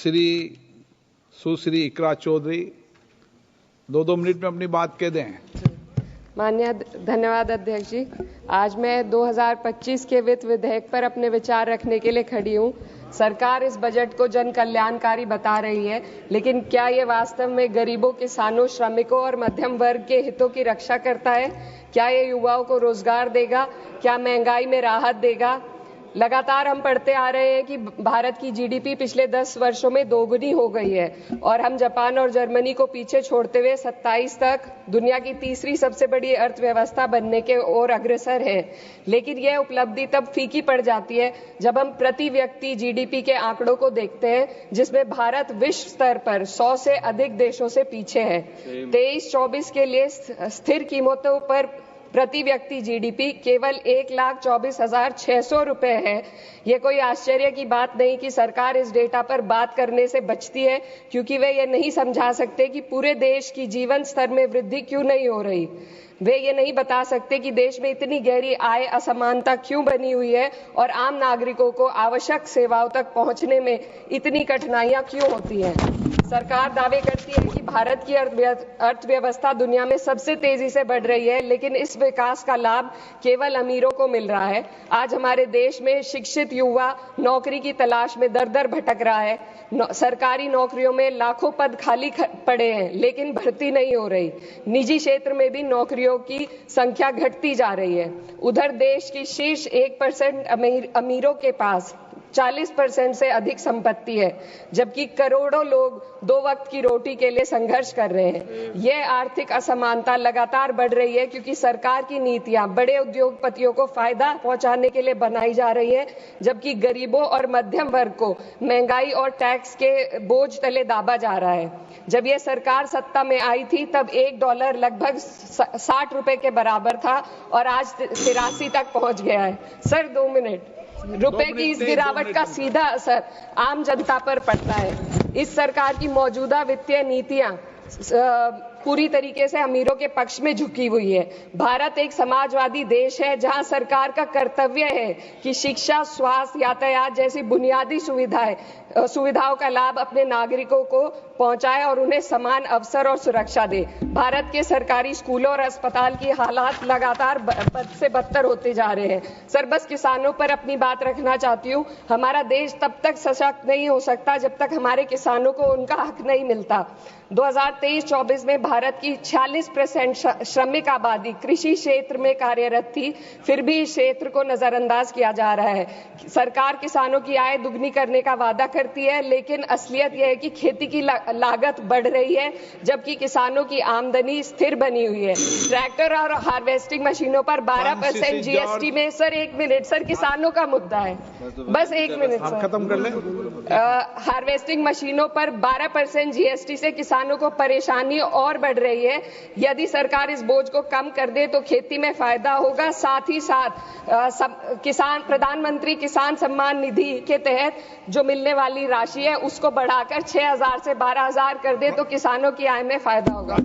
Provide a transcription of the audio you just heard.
श्री सुश्री इकरा Chaudhary 2-2 minute में अपनी बात कह दें। माननीय धन्यवाद अध्यक्ष जी। आज मैं 2025 के वित्त विधेयक पर अपने विचार रखने के लिए खड़ी हूँ। सरकार इस बजट को जन कल्याणकारी बता रही है, लेकिन क्या ये वास्तव में गरीबों, किसानों, श्रमिकों और मध्यम वर्ग के हितों की रक्षा करता है? क्या ये युवाओं को रोजगार देगा? क्या महंगाई में राहत देगा? लगातार हम पढ़ते आ रहे हैं कि भारत की जीडीपी पिछले 10 वर्षों में दोगुनी हो गई है और हम जापान और जर्मनी को पीछे छोड़ते हुए 27 तक दुनिया की तीसरी सबसे बड़ी अर्थव्यवस्था बनने के ओर अग्रसर है। लेकिन यह उपलब्धि तब फीकी पड़ जाती है जब हम प्रति व्यक्ति जीडीपी के आंकड़ों को देखते हैं, जिसमें भारत विश्व स्तर पर 100 से अधिक देशों से पीछे है। 23-24 के लिए स्थिर कीमतों पर प्रति व्यक्ति जीडीपी केवल 1,24,600 रुपए है। ये कोई आश्चर्य की बात नहीं कि सरकार इस डेटा पर बात करने से बचती है, क्योंकि वे ये नहीं समझा सकते कि पूरे देश की जीवन स्तर में वृद्धि क्यों नहीं हो रही। वे ये नहीं बता सकते कि देश में इतनी गहरी आय असमानता क्यों बनी हुई है और आम नागरिकों को आवश्यक सेवाओं तक पहुंचने में इतनी कठिनाइयां क्यों होती हैं। सरकार दावे करती है कि भारत की अर्थव्यवस्था दुनिया में सबसे तेजी से बढ़ रही है, लेकिन इस विकास का लाभ केवल अमीरों को मिल रहा है। आज हमारे देश में शिक्षित युवा नौकरी की तलाश में दर-दर भटक रहा है। सरकारी नौकरियों में लाखों पद खाली पड़े हैं, लेकिन भर्ती नहीं हो रही। निजी क्षेत्र में भी नौकरियों की संख्या घटती जा रही है। उधर देश की शीर्ष 1% अमीरों के पास 40% से अधिक संपत्ति है, जबकि करोड़ों लोग 2 वक्त की रोटी के लिए संघर्ष कर रहे हैं। यह आर्थिक असमानता लगातार बढ़ रही है क्योंकि सरकार की नीतियां बड़े उद्योगपतियों को फायदा पहुंचाने के लिए बनाई जा रही है, जबकि गरीबों और मध्यम वर्ग को महंगाई और टैक्स के बोझ तले दाबा जा रहा है। जब यह सरकार सत्ता में आई थी तब $1 लगभग 60 रुपए के बराबर था और आज 83 तक पहुंच गया है। Sir 2 minute. रुपए की इस गिरावट का सीधा असर आम जनता पर पड़ता है। इस सरकार की मौजूदा वित्तीय नीतियां पूरी तरीके से अमीरों के पक्ष में झुकी हुई है। भारत एक समाजवादी देश है जहां सरकार का कर्तव्य है कि शिक्षा, स्वास्थ्य, यातायात जैसी बुनियादी सुविधाओं का लाभ अपने नागरिकों को पहुंचाए और उन्हें समान अवसर और सुरक्षा दे। भारत के सरकारी स्कूलों और अस्पताल की हालात लगातार बद से बदतर होते जा रहे हैं। सर बस किसानों पर अपनी बात रखना चाहती हूँ। हमारा देश तब तक सशक्त नहीं हो सकता जब तक हमारे किसानों को उनका हक नहीं मिलता। 2023-24 में भारत की 46% श्रमिक आबादी कृषि क्षेत्र में कार्यरत थी, फिर भी इस क्षेत्र को नजरअंदाज किया जा रहा है। सरकार किसानों की आय दुगनी करने का वादा करती है, लेकिन असलियत यह है कि खेती की लागत बढ़ रही है, जबकि किसानों की आमदनी स्थिर बनी हुई है। ट्रैक्टर और हार्वेस्टिंग मशीनों पर 12% जीएसटी में सर 1 मिनट सर, किसानों का मुद्दा है, बस 1 मिनट सर, खत्म कर लें। हार्वेस्टिंग मशीनों पर 12% जीएसटी से किसानों को परेशानी और बढ़ रही है। यदि सरकार इस बोझ को कम कर दे तो खेती में फायदा होगा। साथ ही साथ किसान प्रधानमंत्री किसान सम्मान निधि के तहत जो मिलने वाली राशि है उसको बढ़ाकर 6,000 से 12,000 कर दे तो किसानों की आय में फायदा होगा।